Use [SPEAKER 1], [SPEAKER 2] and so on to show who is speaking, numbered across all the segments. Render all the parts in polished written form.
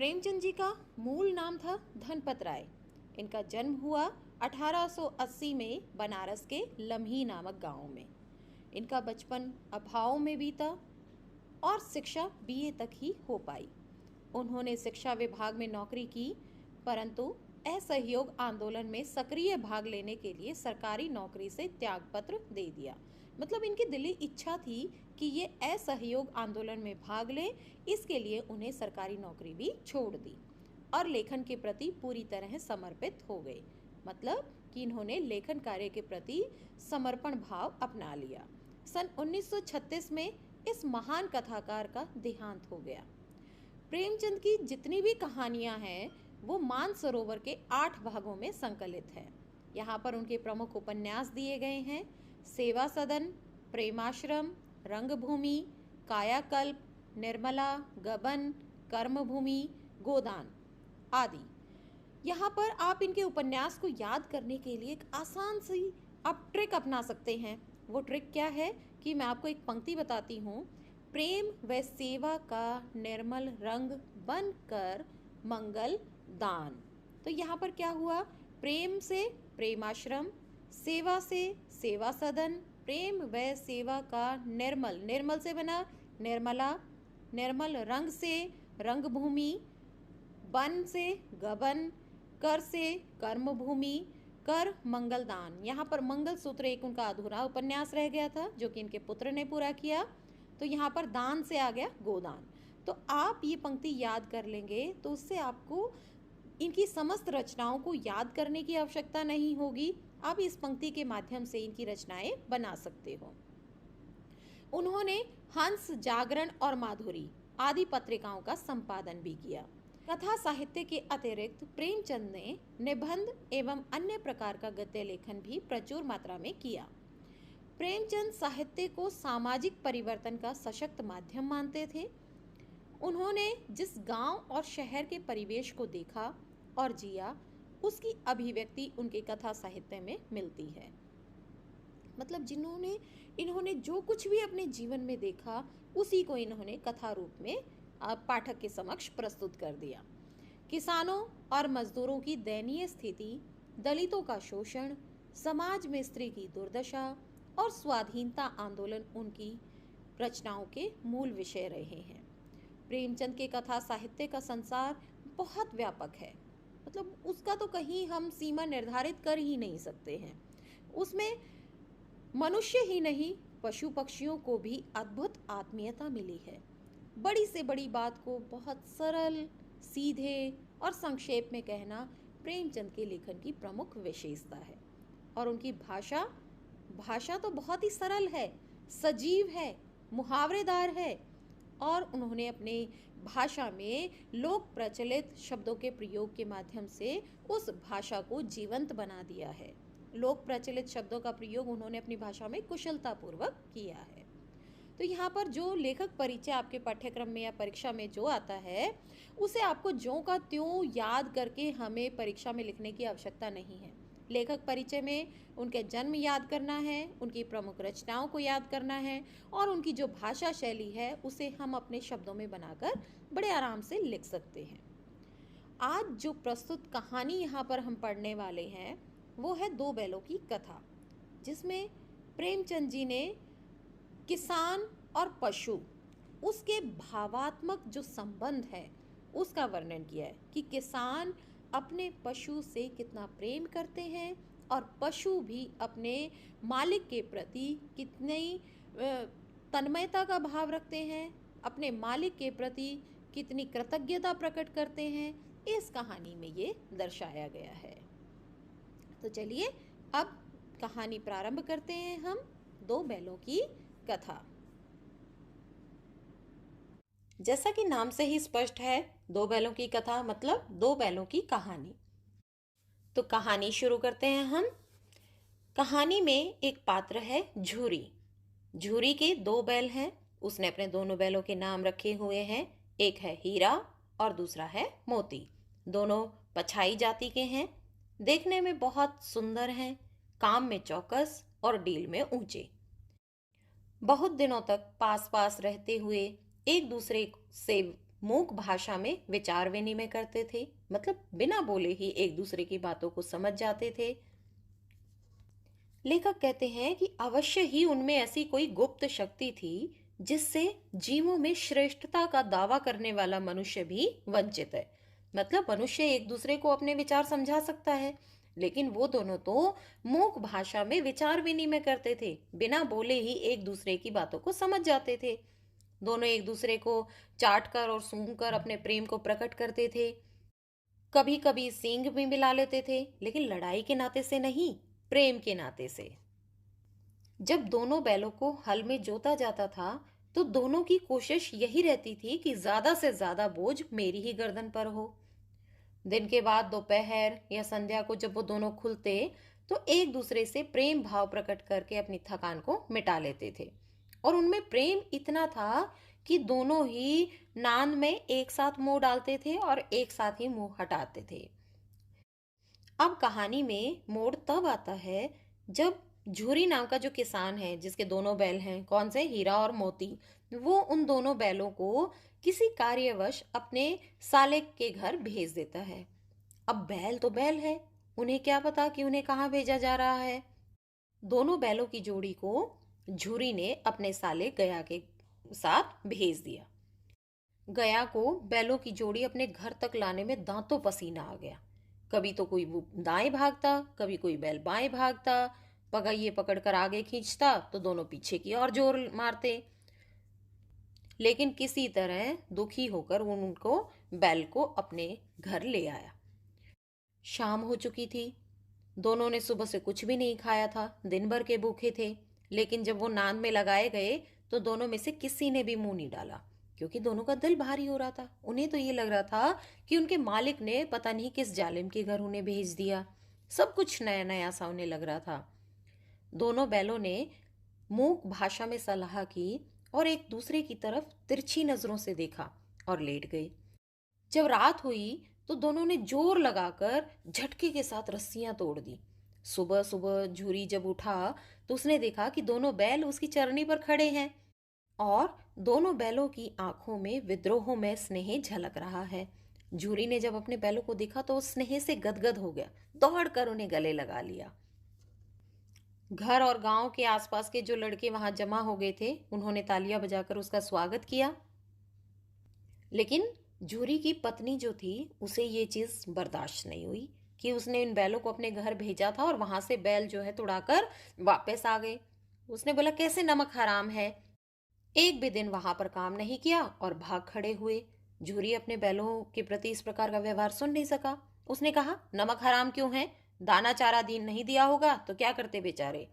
[SPEAKER 1] प्रेमचंद जी का मूल नाम था धनपत राय। इनका जन्म हुआ 1880 में बनारस के लम्ही नामक गांव में। इनका बचपन अभाव में बीता और शिक्षा बीए तक ही हो पाई। उन्होंने शिक्षा विभाग में नौकरी की, परंतु असहयोग आंदोलन में सक्रिय भाग लेने के लिए सरकारी नौकरी से त्यागपत्र दे दिया। मतलब इनकी दिली इच्छा थी कि ये असहयोग आंदोलन में भाग लें, इसके लिए उन्हें सरकारी नौकरी भी छोड़ दी और लेखन के प्रति पूरी तरह समर्पित हो गए। मतलब कि इन्होंने लेखन कार्य के प्रति समर्पण भाव अपना लिया। सन 1936 में इस महान कथाकार का देहांत हो गया। प्रेमचंद की जितनी भी कहानियां हैं वो मानसरोवर के 8 भागों में संकलित है। यहाँ पर उनके प्रमुख उपन्यास दिए गए हैं: सेवा सदन, प्रेमाश्रम, रंगभूमि, कायाकल्प, निर्मला, गबन, कर्मभूमि, गोदान आदि। यहाँ पर आप इनके उपन्यास को याद करने के लिए एक आसान सी आप ट्रिक अपना सकते हैं। वो ट्रिक क्या है कि मैं आपको एक पंक्ति बताती हूँ: प्रेम व सेवा का निर्मल रंग बन कर मंगल दान। तो यहाँ पर क्या हुआ? प्रेम से प्रेमाश्रम, सेवा से सेवा सदन, प्रेम व सेवा का निर्मल, निर्मल से बना निर्मला, निर्मल रंग से रंगभूमि, बन से गबन, कर से कर्मभूमि, कर मंगलदान। यहाँ पर मंगल सूत्र एक उनका अधूरा उपन्यास रह गया था जो कि इनके पुत्र ने पूरा किया। तो यहाँ पर दान से आ गया गोदान। तो आप ये पंक्ति याद कर लेंगे तो उससे आपको इनकी समस्त रचनाओं को याद करने की आवश्यकता नहीं होगी। आप इस पंक्ति के माध्यम से इनकी रचनाएं बना सकते हो। उन्होंने हंस, जागरण और माधुरी आदि पत्रिकाओं का संपादन भी किया। कथा साहित्य के अतिरिक्त प्रेमचंद ने निबंध एवं अन्य प्रकार का गद्य लेखन भी प्रचुर मात्रा में किया। प्रेमचंद साहित्य को सामाजिक परिवर्तन का सशक्त माध्यम मानते थे। उन्होंने जिस गांव और शहर के परिवेश को देखा और जिया, उसकी अभिव्यक्ति उनके कथा साहित्य में मिलती है। मतलब इन्होंने जो कुछ भी अपने जीवन में देखा उसी को इन्होंने कथा रूप में पाठक के समक्ष प्रस्तुत कर दिया। किसानों और मजदूरों की दयनीय स्थिति, दलितों का शोषण, समाज में स्त्री की दुर्दशा और स्वाधीनता आंदोलन उनकी रचनाओं के मूल विषय रहे हैं। प्रेमचंद के कथा साहित्य का संसार बहुत व्यापक है। मतलब उसका तो कहीं हम सीमा निर्धारित कर ही नहीं सकते हैं। उसमें मनुष्य ही नहीं, पशु पक्षियों को भी अद्भुत आत्मीयता मिली है। बड़ी से बड़ी बात को बहुत सरल, सीधे और संक्षेप में कहना प्रेमचंद के लेखन की प्रमुख विशेषता है। और उनकी भाषा तो बहुत ही सरल है, सजीव है, मुहावरेदार है और उन्होंने अपने भाषा में लोक प्रचलित शब्दों के प्रयोग के माध्यम से उस भाषा को जीवंत बना दिया है। लोक प्रचलित शब्दों का प्रयोग उन्होंने अपनी भाषा में कुशलतापूर्वक किया है। तो यहाँ पर जो लेखक परिचय आपके पाठ्यक्रम में या परीक्षा में जो आता है उसे आपको ज्यों का त्यों याद करके हमें परीक्षा में लिखने की आवश्यकता नहीं है। लेखक परिचय में उनके जन्म याद करना है, उनकी प्रमुख रचनाओं को याद करना है और उनकी जो भाषा शैली है उसे हम अपने शब्दों में बनाकर बड़े आराम से लिख सकते हैं। आज जो प्रस्तुत कहानी यहाँ पर हम पढ़ने वाले हैं वो है दो बैलों की कथा, जिसमें प्रेमचंद जी ने किसान और पशु, उसके भावात्मक जो संबंध है उसका वर्णन किया है कि किसान अपने पशु से कितना प्रेम करते हैं और पशु भी अपने मालिक के प्रति कितनी तन्मयता का भाव रखते हैं, अपने मालिक के प्रति कितनी कृतज्ञता प्रकट करते हैं। इस कहानी में ये दर्शाया गया है। तो चलिए अब कहानी प्रारंभ करते हैं हम दो बैलों की कथा। जैसा कि नाम से ही स्पष्ट है, दो बैलों की कथा मतलब दो बैलों की कहानी। तो कहानी शुरू करते हैं हम। कहानी में एक पात्र है झूरी। झूरी के दो बैल हैं। उसने अपने दोनों बैलों के नाम रखे हुए हैं। एक है हीरा और दूसरा है मोती। दोनों पछाई जाति के हैं। देखने में बहुत सुंदर हैं, काम में चौकस और डील में ऊंचे। बहुत दिनों तक पास पास रहते हुए एक दूसरे से मूक भाषा में विचार विनिमय करते थे, मतलब बिना बोले ही एक दूसरे की बातों को समझ जाते थे। लेखक कहते हैं कि अवश्य ही उनमें ऐसी कोई गुप्त शक्ति थी जिससे जीवों में श्रेष्ठता का दावा करने वाला मनुष्य भी वंचित है। मतलब मनुष्य एक दूसरे को अपने विचार समझा सकता है, लेकिन वो दोनों तो मूक भाषा में विचार विनिमय करते थे, बिना बोले ही एक दूसरे की बातों को समझ जाते थे। दोनों एक दूसरे को चाट कर और सूंघ कर अपने प्रेम को प्रकट करते थे। कभी कभी सींग भी मिला लेते थे, लेकिन लड़ाई के नाते से नहीं, प्रेम के नाते से। जब दोनों बैलों को हल में जोता जाता था तो दोनों की कोशिश यही रहती थी कि ज्यादा से ज्यादा बोझ मेरी ही गर्दन पर हो। दिन के बाद दोपहर या संध्या को जब वो दोनों खुलते तो एक दूसरे से प्रेम भाव प्रकट करके अपनी थकान को मिटा लेते थे। और उनमें प्रेम इतना था कि दोनों ही नान में एक साथ मुंह डालते थे और एक साथ ही मुंह हटाते थे। अब कहानी में मोड़ तब आता है जब झूरी नाम का जो किसान है, जिसके दोनों बैल हैं, कौन से, हीरा और मोती, वो उन दोनों बैलों को किसी कार्यवश अपने साले के घर भेज देता है। अब बैल तो बैल है, उन्हें क्या पता कि उन्हें कहाँ भेजा जा रहा है। दोनों बैलों की जोड़ी को झूरी ने अपने साले गया के साथ भेज दिया। गया को बैलों की जोड़ी अपने घर तक लाने में दांतों पसीना आ गया। कभी तो कोई वो दाएं भागता, कभी कोई बैल बाएं भागता, पगैये पकड़कर आगे खींचता तो दोनों पीछे की ओर जोर मारते। लेकिन किसी तरह दुखी होकर उनको बैल को अपने घर ले आया। शाम हो चुकी थी। दोनों ने सुबह से कुछ भी नहीं खाया था, दिन भर के भूखे थे। लेकिन जब वो नाद में लगाए गए तो दोनों में से किसी ने भी मुंह नहीं डाला, क्योंकि दोनों का दिल भारी हो रहा था। उन्हें तो ये लग रहा था कि उनके मालिक ने पता नहीं किस जालिम के घर उन्हें भेज दिया। सब कुछ नया नया सा उन्हें लग रहा था। दोनों बैलों ने मूक भाषा में सलाह की और एक दूसरे की तरफ तिरछी नजरों से देखा और लेट गए। जब रात हुई तो दोनों ने जोर लगाकर झटके के साथ रस्सियां तोड़ दी। सुबह सुबह झूरी जब उठा तो उसने देखा कि दोनों बैल उसकी चरनी पर खड़े हैं और दोनों बैलों की आंखों में विद्रोह में स्नेह झलक रहा है। झूरी ने जब अपने बैलों को देखा तो उस स्नेह से गदगद हो गया, दौड़कर उन्हें गले लगा लिया। घर और गांव के आसपास के जो लड़के वहां जमा हो गए थे, उन्होंने तालियां बजाकर उसका स्वागत किया। लेकिन जूरी की पत्नी जो थी, उसे ये चीज बर्दाश्त नहीं हुई कि उसने इन बैलों को अपने घर भेजा था और वहां से बैल जो है तुड़ाकर वापस आ गए। उसने बोला, कैसे नमक हराम है। एक भी दिन वहां पर काम नहीं किया और भाग खड़े हुए। जूरी अपने बैलों के प्रति इस प्रकार का व्यवहार सुन नहीं सका। उसने कहा, नमक हराम क्यों है? दाना चारा दीन नहीं दिया होगा तो क्या करते बेचारे।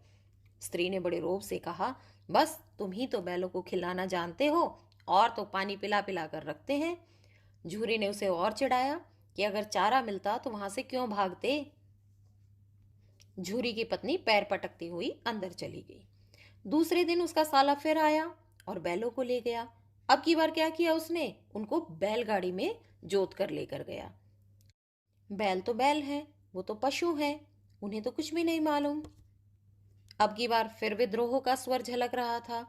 [SPEAKER 1] स्त्री ने बड़े रोब से कहा, बस तुम ही तो बैलों को खिलाना जानते हो, और तो पानी पिला पिला कर रखते हैं। झूरी ने उसे और चिढ़ाया कि अगर चारा मिलता तो वहां से क्यों भागते। झूरी की पत्नी पैर पटकती हुई अंदर चली गई। दूसरे दिन उसका साला फिर आया और बैलों को ले गया। अब की बार क्या किया उसने? उनको बैलगाड़ी में जोत कर लेकर गया। बैल तो बैल हैं, वो तो पशु हैं, उन्हें तो कुछ भी नहीं मालूम। अब की बार फिर विद्रोह का स्वर झलक रहा था।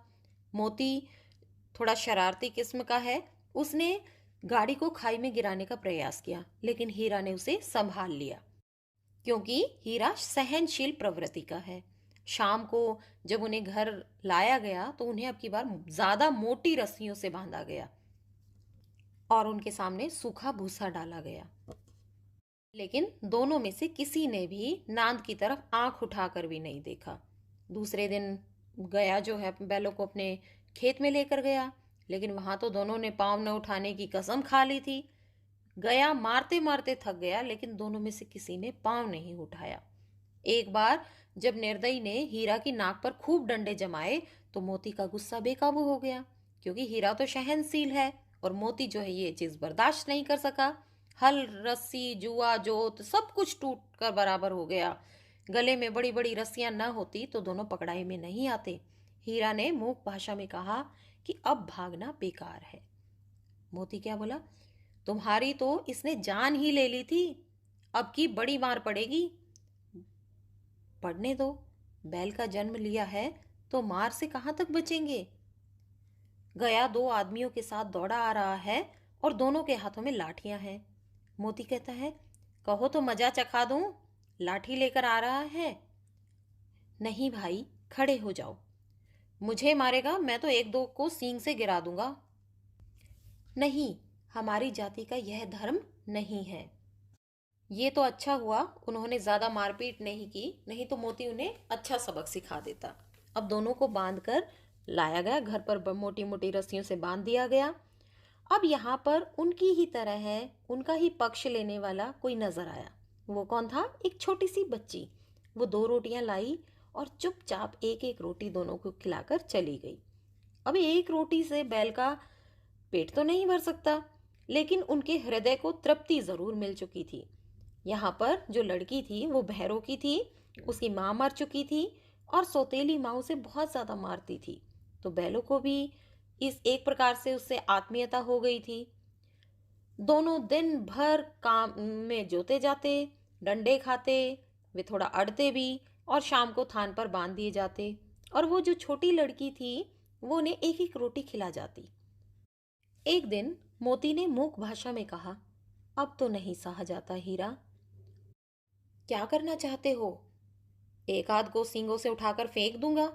[SPEAKER 1] मोती थोड़ा शरारती किस्म का है, उसने गाड़ी को खाई में गिराने का प्रयास किया, लेकिन हीरा ने उसे संभाल लिया, क्योंकि हीरा सहनशील प्रवृत्ति का है। शाम को जब उन्हें घर लाया गया तो उन्हें अब की बार ज्यादा मोटी रस्सियों से बांधा गया और उनके सामने सूखा भूसा डाला गया। लेकिन दोनों में से किसी ने भी नांद की तरफ आंख उठाकर भी नहीं देखा। दूसरे दिन गया जो है बैलों को अपने खेत में लेकर गया, लेकिन वहां तो दोनों ने पांव न उठाने की कसम खा ली थी। गया मारते मारते थक गया, लेकिन दोनों में से किसी ने पांव नहीं उठाया। एक बार जब निर्दयी ने हीरा की नाक पर खूब डंडे जमाए तो मोती का गुस्सा बेकाबू हो गया, क्योंकि हीरा तो सहनशील है और मोती जो है ये चीज बर्दाश्त नहीं कर सका। हल, रस्सी, जुआ, जोत सब कुछ टूट कर बराबर हो गया। गले में बड़ी बड़ी रस्सियां न होती तो दोनों पकड़ाई में नहीं आते। हीरा ने मूक भाषा में कहा कि अब भागना बेकार है। मोती क्या बोला, तुम्हारी तो इसने जान ही ले ली थी, अब की बड़ी मार पड़ेगी। पढ़ने दो, बैल का जन्म लिया है तो मार से कहां तक बचेंगे। गया दो आदमियों के साथ दौड़ा आ रहा है और दोनों के हाथों में लाठियां हैं। मोती कहता है, कहो तो मजा चखा दूं, लाठी लेकर आ रहा है। नहीं भाई, खड़े हो जाओ, मुझे मारेगा मैं तो एक दो को सींग से गिरा दूंगा। नहीं, हमारी जाति का यह धर्म नहीं है। ये तो अच्छा हुआ उन्होंने ज्यादा मारपीट नहीं की, नहीं तो मोती उन्हें अच्छा सबक सिखा देता। अब दोनों को बांधकर लाया गया, घर पर मोटी मोटी रस्सियों से बांध दिया गया। अब यहाँ पर उनकी ही तरह है, उनका ही पक्ष लेने वाला कोई नजर आया। वो कौन था? एक छोटी सी बच्ची। वो 2 रोटियां लाई और चुपचाप एक एक रोटी दोनों को खिलाकर चली गई। अब एक रोटी से बैल का पेट तो नहीं भर सकता, लेकिन उनके हृदय को तृप्ति जरूर मिल चुकी थी। यहाँ पर जो लड़की थी वो भैरों की थी, उसकी माँ मर चुकी थी और सौतेली माँ उसे बहुत ज्यादा मारती थी। तो बैलों को भी इस एक प्रकार से उससे आत्मीयता हो गई थी। दोनों दिन भर काम में जोते जाते, डंडे खाते, वे थोड़ा अड़ते भी और शाम को थान पर बांध दिए जाते। और वो जो छोटी लड़की थी वो उन्हें एक एक रोटी खिला जाती। एक दिन मोती ने मूक भाषा में कहा, अब तो नहीं सहा जाता हीरा। क्या करना चाहते हो? एक आध को सींगों से उठाकर फेंक दूंगा।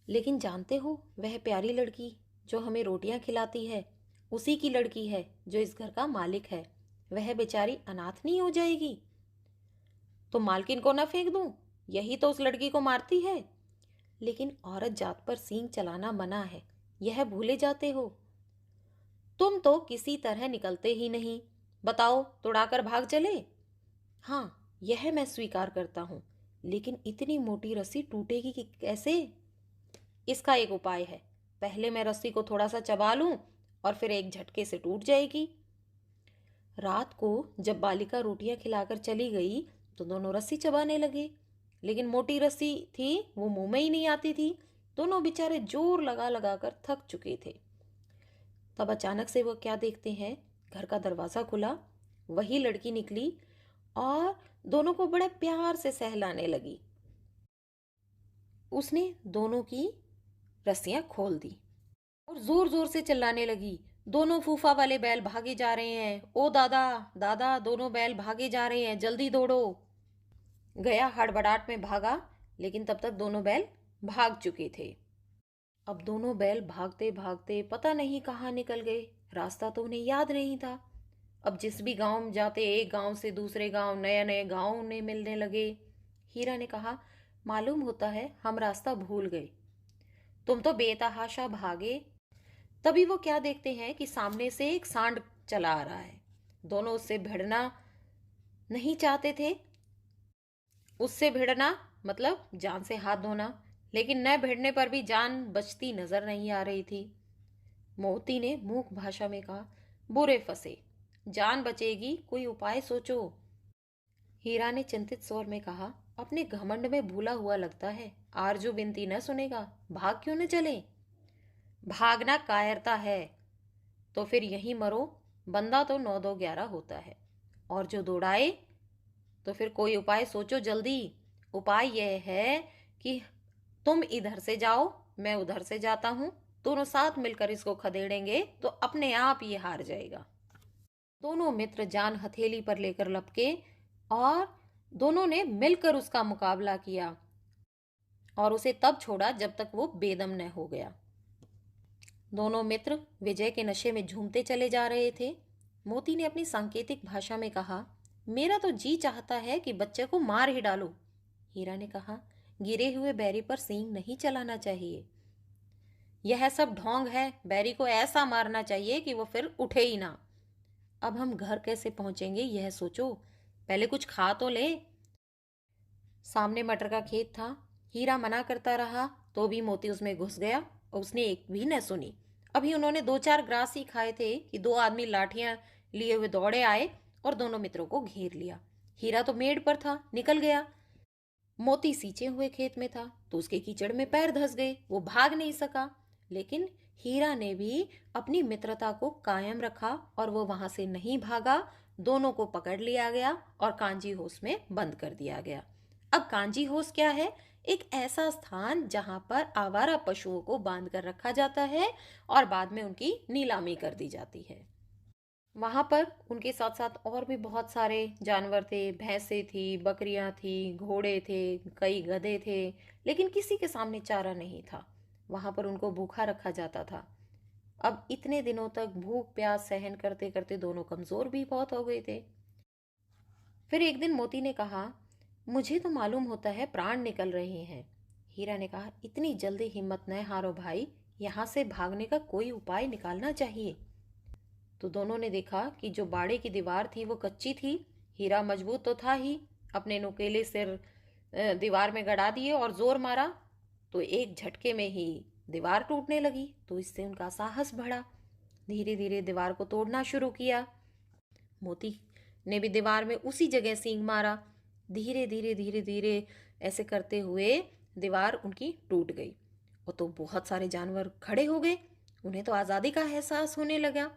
[SPEAKER 1] लेकिन जानते हो, वह प्यारी लड़की जो हमें रोटियां खिलाती है उसी की लड़की है जो इस घर का मालिक है। वह बेचारी अनाथ नहीं हो जाएगी। तो मालकिन को ना फेंक दूं? यही तो उस लड़की को मारती है। लेकिन औरत जात पर सींग चलाना मना है, यह भूले जाते हो। तुम तो किसी तरह निकलते ही नहीं। बताओ, तोड़ाकर भाग चले? हाँ, यह मैं स्वीकार करता हूं, लेकिन इतनी मोटी रस्सी टूटेगी कि कैसे? इसका एक उपाय है। पहले मैं रस्सी को थोड़ा सा चबा लूं और फिर एक झटके से टूट जाएगी। रात को जब बालिका रोटियां खिलाकर चली गई तो दोनों रस्सी चबाने लगे, लेकिन मोटी रस्सी थी वो मुंह में ही नहीं आती थी। दोनों बेचारे जोर लगा लगा कर थक चुके थे। तब अचानक से वो क्या देखते हैं, घर का दरवाजा खुला, वही लड़की निकली और दोनों को बड़े प्यार से सहलाने लगी। उसने दोनों की रस्सियां खोल दी और जोर जोर से चिल्लाने लगी, दोनों फूफा वाले बैल भागे जा रहे हैं, ओ दादा दादा, दोनों बैल भागे जा रहे हैं, जल्दी दौड़ो। गया हड़बड़ाहट में भागा, लेकिन तब तक दोनों बैल भाग चुके थे। अब दोनों बैल भागते भागते पता नहीं कहाँ निकल गए, रास्ता तो उन्हें याद नहीं था। अब जिस भी गांव में जाते, एक गांव से दूसरे गांव, नए नए गांव उन्हें मिलने लगे। हीरा ने कहा, मालूम होता है हम रास्ता भूल गए, तुम तो बेतहाशा भागे। तभी वो क्या देखते हैं कि सामने से एक सांड चला आ रहा है। दोनों उससे भिड़ना नहीं चाहते थे। उससे भिड़ना मतलब जान से हाथ धोना, लेकिन न भिड़ने पर भी जान बचती नजर नहीं आ रही थी। मोती ने मूक भाषा में कहा, बुरे फंसे, जान बचेगी, कोई उपाय सोचो। हीरा ने चिंतित स्वर में कहा, अपने घमंड में भूला हुआ लगता है, आरजू विनती न सुनेगा, भाग क्यों न चले? भागना कायरता है, तो फिर यहीं मरो। बंदा तो 9 2 11 होता है, और जो दौड़ाए तो फिर कोई उपाय सोचो जल्दी। उपाय यह है कि तुम इधर से जाओ, मैं उधर से जाता हूं, दोनों साथ मिलकर इसको खदेड़ेंगे तो अपने आप ये हार जाएगा। दोनों मित्र जान हथेली पर लेकर लपके और दोनों ने मिलकर उसका मुकाबला किया और उसे तब छोड़ा जब तक वो बेदम न हो गया। दोनों मित्र विजय के नशे में झूमते चले जा रहे थे। मोती ने अपनी सांकेतिक भाषा में कहा, मेरा तो जी चाहता है कि बच्चे को मार ही डालो। हीरा ने कहा, गिरे हुए बैरी पर सींग नहीं चलाना चाहिए, यह सब ढोंग है। बैरी को ऐसा मारना चाहिए कि वो फिर उठे ही ना। अब हम घर कैसे पहुंचेंगे यह सोचो, पहले कुछ खा तो ले। सामने मटर का खेत था। हीरा मना करता रहा तो भी मोती उसमें घुस गया और उसने एक भी न सुनी। अभी उन्होंने 2 4 ग्रास ही खाए थे कि 2 आदमी लाठियां लिए हुए दौड़े आए और दोनों मित्रों को घेर लिया। हीरा तो मेड़ पर था, निकल गया। मोती सींचे हुए खेत में था तो उसके कीचड़ में पैर धंस गए, वो भाग नहीं सका। लेकिन हीरा ने भी अपनी मित्रता को कायम रखा और वो वहां से नहीं भागा। दोनों को पकड़ लिया गया और कांजी होश में बंद कर दिया गया। अब कांजी होस क्या है? एक ऐसा स्थान जहां पर आवारा पशुओं को बांध कर रखा जाता है और बाद में उनकी नीलामी कर दी जाती है। वहां पर उनके साथ साथ और भी बहुत सारे जानवर थे, भैंसें थी, बकरियां थी, घोड़े थे, कई गधे थे, लेकिन किसी के सामने चारा नहीं था। वहां पर उनको भूखा रखा जाता था। अब इतने दिनों तक भूख प्यास सहन करते करते दोनों कमजोर भी बहुत हो गए थे। फिर एक दिन मोती ने कहा, मुझे तो मालूम होता है प्राण निकल रहे हैं। हीरा ने कहा, इतनी जल्दी हिम्मत न हारो भाई, यहाँ से भागने का कोई उपाय निकालना चाहिए। तो दोनों ने देखा कि जो बाड़े की दीवार थी वो कच्ची थी। हीरा मजबूत तो था ही, अपने नुकेले सिर दीवार में गड़ा दिए और जोर मारा तो एक झटके में ही दीवार टूटने लगी। तो इससे उनका साहस बढ़ा, धीरे धीरे दीवार को तोड़ना शुरू किया। मोती ने भी दीवार में उसी जगह सींग मारा। धीरे धीरे धीरे धीरे ऐसे करते हुए दीवार उनकी टूट गई। और तो बहुत सारे जानवर खड़े हो गए, उन्हें तो आज़ादी का एहसास होने लगा।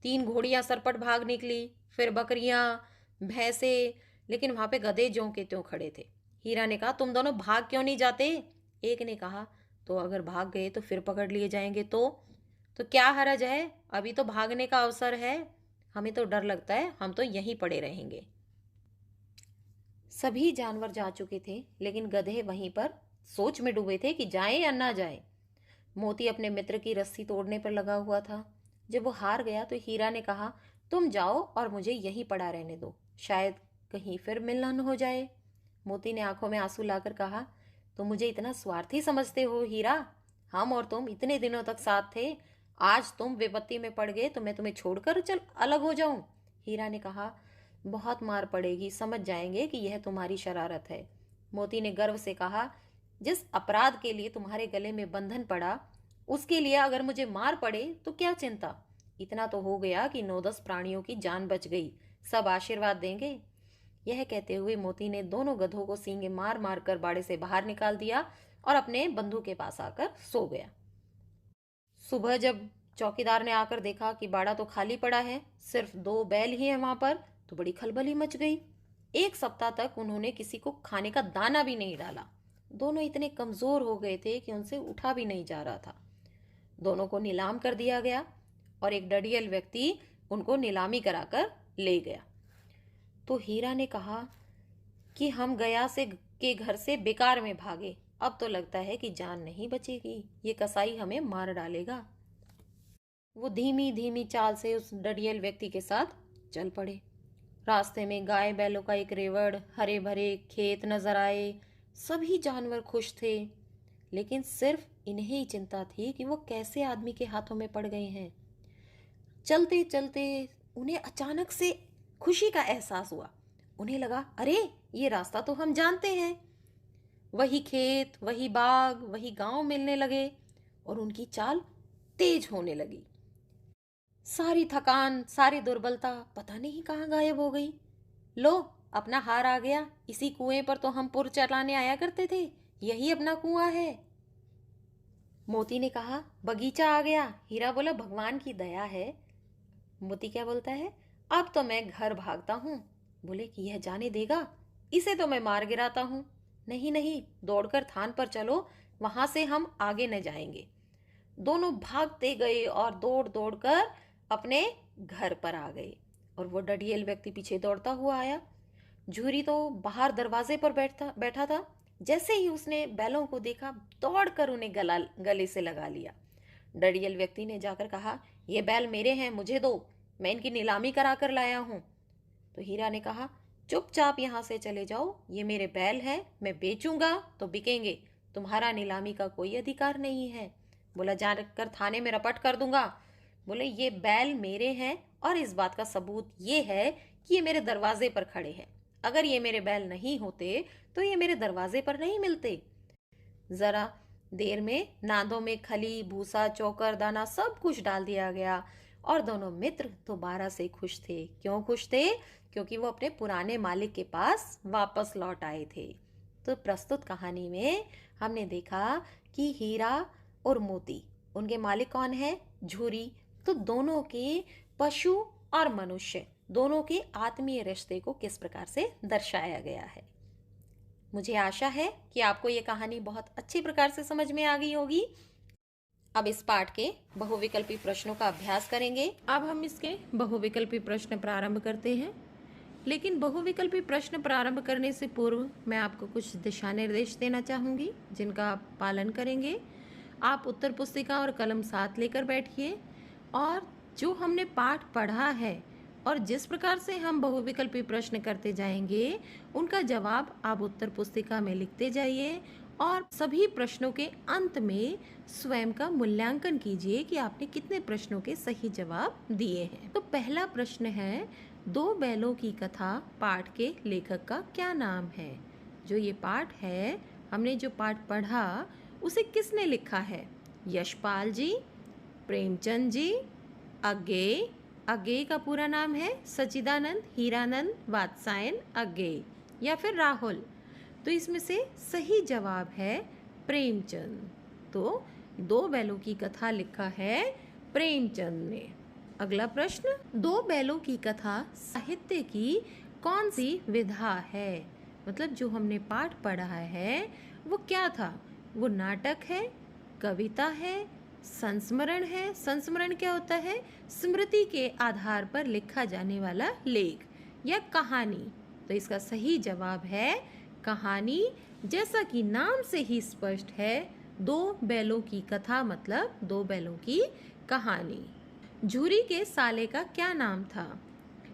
[SPEAKER 1] 3 घोड़ियां सरपट भाग निकली, फिर बकरियां, भैंसे, लेकिन वहां पे गधे ज्यों के त्यों खड़े थे। हीरा ने कहा, तुम दोनों भाग क्यों नहीं जाते? एक ने कहा, तो अगर भाग गए तो फिर पकड़ लिए जाएंगे तो क्या हरज है, अभी तो भागने का अवसर है। हमें तो डर लगता है, हम तो यहीं पड़े रहेंगे। सभी जानवर जा चुके थे, लेकिन गधे वहीं पर सोच में डूबे थे कि जाएं या ना जाएं। मोती अपने मित्र की रस्सी तोड़ने पर लगा हुआ था। जब वो हार गया तो हीरा ने कहा, तुम जाओ और मुझे यहीं पड़ा रहने दो, शायद कहीं फिर मिलन हो जाए। मोती ने आंखों में आंसू लाकर कहा, तुम मुझे इतना स्वार्थी समझते हो हीरा? हम और तुम इतने दिनों तक साथ थे, आज तुम विपत्ति में पड़ गए तो मैं तुम्हें छोड़कर चल अलग हो जाऊं? हीरा ने कहा, बहुत मार पड़ेगी, समझ जाएंगे कि यह तुम्हारी शरारत है। मोती ने गर्व से कहा, जिस अपराध के लिए तुम्हारे गले में बंधन पड़ा, उसके लिए अगर मुझे मार पड़े तो क्या चिंता। इतना तो हो गया कि 9-10 प्राणियों की जान बच गई, सब आशीर्वाद देंगे। यह कहते हुए मोती ने दोनों गधों को सींगे मार मार कर बाड़े से बाहर निकाल दिया और अपने बंधु के पास आकर सो गया। सुबह जब चौकीदार ने आकर देखा कि बाड़ा तो खाली पड़ा है, सिर्फ 2 बैल ही है वहां पर, तो बड़ी खलबली मच गई। 1 सप्ताह तक उन्होंने किसी को खाने का दाना भी नहीं डाला। दोनों इतने कमजोर हो गए थे कि उनसे उठा भी नहीं जा रहा था। दोनों को नीलाम कर दिया गया और एक डडियल व्यक्ति उनको नीलामी कराकर ले गया। तो हीरा ने कहा कि हम गया से के घर से बेकार में भागे, अब तो लगता है कि जान नहीं बचेगी, ये कसाई हमें मार डालेगा। वो धीमी धीमी चाल से उस डडियल व्यक्ति के साथ चल पड़े। रास्ते में गाय बैलों का एक रेवड़, हरे भरे खेत नजर आए। सभी जानवर खुश थे, लेकिन सिर्फ इन्हें ही चिंता थी कि वो कैसे आदमी के हाथों में पड़ गए हैं। चलते चलते उन्हें अचानक से खुशी का एहसास हुआ। उन्हें लगा, अरे ये रास्ता तो हम जानते हैं। वही खेत, वही बाग, वही गांव मिलने लगे और उनकी चाल तेज होने लगी। सारी थकान, सारी दुर्बलता पता नहीं कहाँ गायब हो गई। लो, अपना हार आ गया, इसी कुएं पर तो हम पुर चलाने आया करते थे, यही अपना कुआं है। मोती ने कहा, बगीचा आ गया। हीरा बोला, भगवान की दया है। मोती क्या बोलता है, अब तो मैं घर भागता हूं। बोले कि यह जाने देगा, इसे तो मैं मार गिराता हूं। नहीं नहीं, दौड़कर थान पर चलो, वहां से हम आगे न जाएंगे। दोनों भागते गए और दौड़ दौड़ कर अपने घर पर आ गए और वो डडियल व्यक्ति पीछे दौड़ता हुआ आया। झूरी तो बाहर दरवाजे पर बैठा था। जैसे ही उसने बैलों को देखा, दौड़कर उन्हें गले से लगा लिया। डडियल व्यक्ति ने जाकर कहा, ये बैल मेरे हैं, मुझे दो, मैं इनकी नीलामी करा कर लाया हूं। तो हीरा ने कहा, चुपचाप यहां से चले जाओ, ये मेरे बैल हैं, मैं बेचूंगा तो बिकेंगे, तुम्हारा नीलामी का कोई अधिकार नहीं है। बोला, जाकर थाने में रपट कर दूंगा। बोले, ये बैल मेरे हैं और इस बात का सबूत ये है कि ये मेरे दरवाजे पर खड़े हैं। अगर ये मेरे बैल नहीं होते तो ये मेरे दरवाजे पर नहीं मिलते। जरा देर में नादों में खली, भूसा, चौकर, दाना सब कुछ डाल दिया गया और दोनों मित्र दोबारा से खुश थे। क्यों खुश थे? क्योंकि वो अपने पुराने मालिक के पास वापस लौट आए थे। तो प्रस्तुत कहानी में हमने देखा कि हीरा और मोती, उनके मालिक कौन है? झूरी। तो दोनों के पशु और मनुष्य दोनों के आत्मीय रिश्ते को किस प्रकार से दर्शाया गया है। मुझे आशा है कि आपको ये कहानी बहुत अच्छी प्रकार से समझ में आ गई होगी। अब इस पाठ के बहुविकल्पी प्रश्नों का अभ्यास करेंगे। अब हम इसके बहुविकल्पी प्रश्न प्रारंभ करते हैं, लेकिन बहुविकल्पी प्रश्न प्रारंभ करने से पूर्व मैं आपको कुछ दिशा निर्देश देना चाहूँगी जिनका आप पालन करेंगे। आप उत्तर पुस्तिका और कलम साथ लेकर बैठिए और जो हमने पाठ पढ़ा है और जिस प्रकार से हम बहुविकल्पी प्रश्न करते जाएंगे उनका जवाब आप उत्तर पुस्तिका में लिखते जाइए और सभी प्रश्नों के अंत में स्वयं का मूल्यांकन कीजिए कि आपने कितने प्रश्नों के सही जवाब दिए हैं। तो पहला प्रश्न है, दो बैलों की कथा पाठ के लेखक का क्या नाम है? जो ये पाठ है, हमने जो पाठ पढ़ा उसे किसने लिखा है? यशपाल जी, प्रेमचंद जी, अज्ञेय। अज्ञेय का पूरा नाम है सच्चिदानंद हीरानंद वात्सायन अज्ञेय, या फिर राहुल। तो इसमें से सही जवाब है प्रेमचंद। तो दो बैलों की कथा लिखा है प्रेमचंद ने। अगला प्रश्न, दो बैलों की कथा साहित्य की कौन सी विधा है? मतलब जो हमने पाठ पढ़ा है वो क्या था? वो नाटक है, कविता है, संस्मरण है। संस्मरण क्या होता है? स्मृति के आधार पर लिखा जाने वाला लेख या कहानी। तो इसका सही जवाब है कहानी। जैसा कि नाम से ही स्पष्ट है, दो बैलों की कथा मतलब दो बैलों की कहानी। झूरी के साले का क्या नाम था?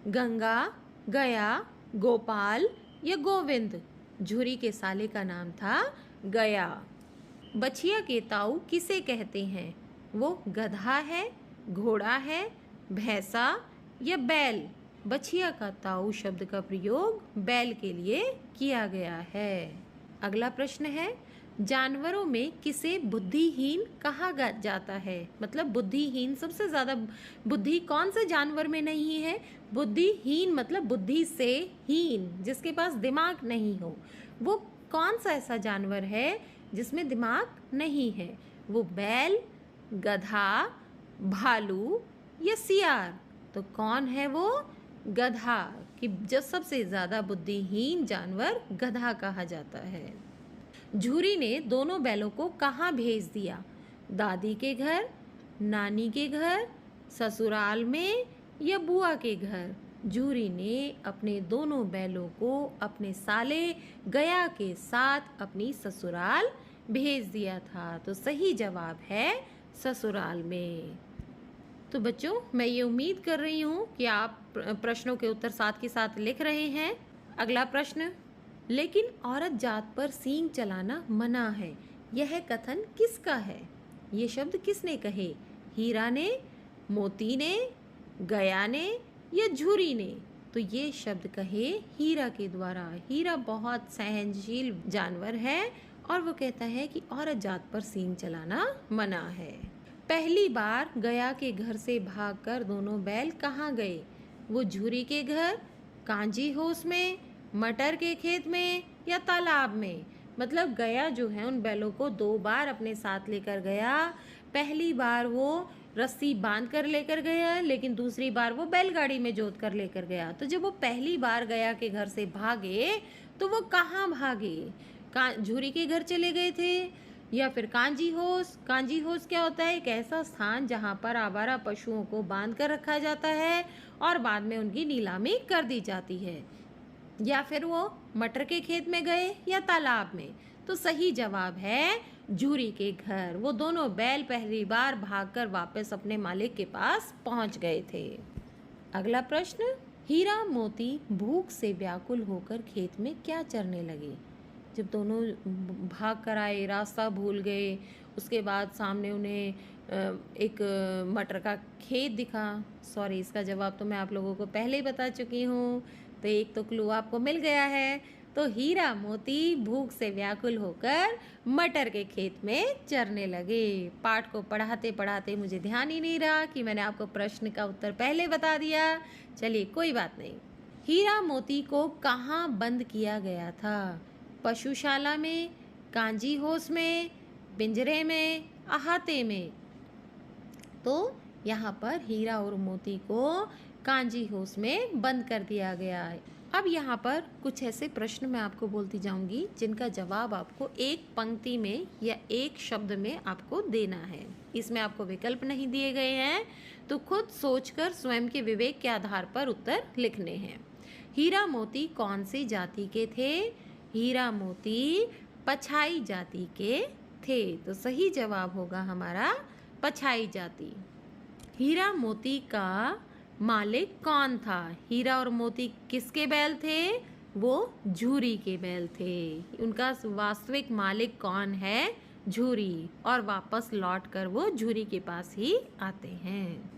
[SPEAKER 1] गंगा, गया, गोपाल या गोविंद? झूरी के साले का नाम था गया। बछिया के ताऊ किसे कहते हैं? वो गधा है, घोड़ा है, भैंसा या बैल? बछिया का ताऊ शब्द का प्रयोग बैल के लिए किया गया है। अगला प्रश्न है, जानवरों में किसे बुद्धिहीन कहा जाता है? मतलब बुद्धिहीन, सबसे ज्यादा बुद्धि कौन से जानवर में नहीं है? बुद्धिहीन मतलब बुद्धि से हीन, जिसके पास दिमाग नहीं हो। वो कौन सा ऐसा जानवर है जिसमें दिमाग नहीं है? वो बैल, गधा, भालू या सियार? तो कौन है वो? गधा। कि जो सबसे ज्यादा बुद्धिहीन जानवर गधा कहा जाता है। झूरी ने दोनों बैलों को कहाँ भेज दिया? दादी के घर, नानी के घर, ससुराल में या बुआ के घर? झूरी ने अपने दोनों बैलों को अपने साले गया के साथ अपनी ससुराल भेज दिया था। तो सही जवाब है ससुराल में। तो बच्चों, मैं ये उम्मीद कर रही हूँ कि आप प्रश्नों के उत्तर साथ के साथ लिख रहे हैं। अगला प्रश्न, लेकिन औरत जात पर सींग चलाना मना है, यह कथन किसका है? ये शब्द किसने कहे? हीरा ने, मोती ने, गया ने या झूरी ने? तो ये शब्द कहे हीरा के द्वारा। हीरा बहुत सहनशील जानवर है और वो कहता है कि औरत जात पर सींग चलाना मना है। पहली बार गया के घर से भागकर दोनों बैल कहाँ गए? वो झूरी के घर, कांजी होस में, मटर के खेत में या तालाब में? मतलब गया जो है उन बैलों को दो बार अपने साथ लेकर गया। पहली बार वो रस्सी बांध कर लेकर गया, लेकिन दूसरी बार वो बैलगाड़ी में जोत कर लेकर गया। तो जब वो पहली बार गया के घर से भागे तो वो कहाँ भागे? झूरी के घर चले गए थे या फिर कांजी होस? कांजी होस क्या होता है? एक ऐसा स्थान जहाँ पर आवारा पशुओं को बांध कर रखा जाता है और बाद में उनकी नीलामी कर दी जाती है। या फिर वो मटर के खेत में गए या तालाब में? तो सही जवाब है झूरी के घर। वो दोनों बैल पहली बार भागकर वापस अपने मालिक के पास पहुंच गए थे। अगला प्रश्न, हीरा मोती भूख से व्याकुल होकर खेत में क्या चरने लगे? जब दोनों भाग कर आए, रास्ता भूल गए, उसके बाद सामने उन्हें एक मटर का खेत दिखा। सॉरी, इसका जवाब तो मैं आप लोगों को पहले ही बता चुकी हूँ, तो एक तो क्लू आपको मिल गया है। तो हीरा मोती भूख से व्याकुल होकर मटर के खेत में चरने लगे। पाठ को पढ़ाते पढ़ाते मुझे ध्यान ही नहीं रहा कि मैंने आपको प्रश्न का उत्तर पहले बता दिया। चलिए, कोई बात नहीं। हीरा मोती को कहाँ बंद किया गया था? पशुशाला में, कांजी होस में, पिंजरे में, अहाते में? तो यहाँ पर हीरा और मोती को कांजी होस में बंद कर दिया गया है। अब यहाँ पर कुछ ऐसे प्रश्न मैं आपको बोलती जाऊंगी जिनका जवाब आपको एक पंक्ति में या एक शब्द में आपको देना है। इसमें आपको विकल्प नहीं दिए गए हैं, तो खुद सोचकर स्वयं के विवेक के आधार पर उत्तर लिखने हैं। हीरा मोती कौन सी जाति के थे? हीरा मोती पछाई जाति के थे। तो सही जवाब होगा हमारा पछाई जाति। हीरा मोती का मालिक कौन था? हीरा और मोती किसके बैल थे? वो झूरी के बैल थे। उनका वास्तविक मालिक कौन है? झूरी। और वापस लौट कर वो झूरी के पास ही आते हैं।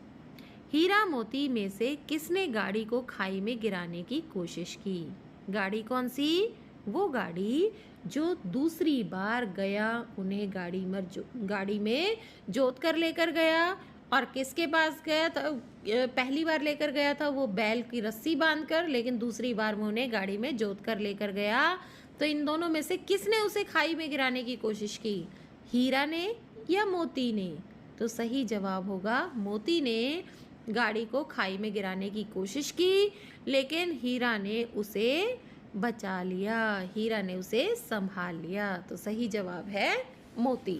[SPEAKER 1] हीरा मोती में से किसने गाड़ी को खाई में गिराने की कोशिश की? गाड़ी कौन सी? वो गाड़ी जो दूसरी बार गया, उन्हें गाड़ी में जोत कर लेकर गया। और किसके पास गया था? पहली बार लेकर गया था वो बैल की रस्सी बांधकर, लेकिन दूसरी बार वो उन्हें गाड़ी में जोत कर लेकर गया। तो इन दोनों में से किसने उसे खाई में गिराने की कोशिश की? हीरा ने या मोती ने? तो सही जवाब होगा मोती ने गाड़ी को खाई में गिराने की कोशिश की, लेकिन हीरा ने उसे बचा लिया, हीरा ने उसे संभाल लिया। तो सही जवाब है मोती।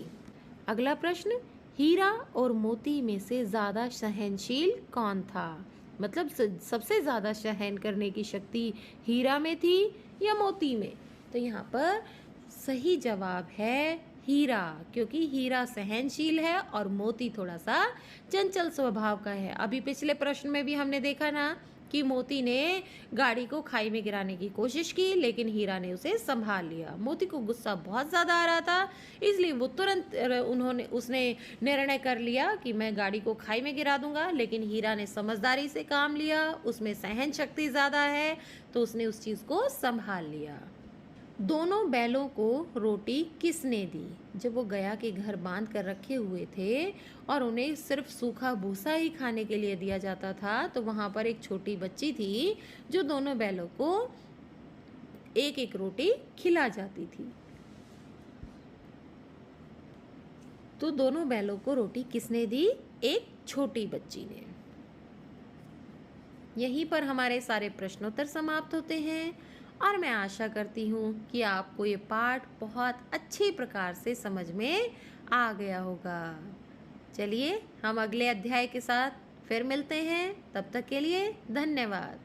[SPEAKER 1] अगला प्रश्न, हीरा और मोती में से ज़्यादा सहनशील कौन था? मतलब सबसे ज़्यादा सहन करने की शक्ति हीरा में थी या मोती में? तो यहाँ पर सही जवाब है हीरा, क्योंकि हीरा सहनशील है और मोती थोड़ा सा चंचल स्वभाव का है। अभी पिछले प्रश्न में भी हमने देखा ना कि मोती ने गाड़ी को खाई में गिराने की कोशिश की, लेकिन हीरा ने उसे संभाल लिया। मोती को गुस्सा बहुत ज़्यादा आ रहा था, इसलिए वो तुरंत उसने निर्णय कर लिया कि मैं गाड़ी को खाई में गिरा दूंगा, लेकिन हीरा ने समझदारी से काम लिया, उसमें सहन शक्ति ज़्यादा है, तो उसने उस चीज़ को संभाल लिया। दोनों बैलों को रोटी किसने दी? जब वो गया के घर बांध कर रखे हुए थे और उन्हें सिर्फ सूखा भूसा ही खाने के लिए दिया जाता था, तो वहाँ पर एक छोटी बच्ची थी जो दोनों बैलों को एक एक रोटी खिला जाती थी। तो दोनों बैलों को रोटी किसने दी? एक छोटी बच्ची ने। यहीं पर हमारे सारे प्रश्नोत्तर समाप्त होते हैं और मैं आशा करती हूँ कि आपको ये पाठ बहुत अच्छी प्रकार से समझ में आ गया होगा। चलिए हम अगले अध्याय के साथ फिर मिलते हैं, तब तक के लिए धन्यवाद।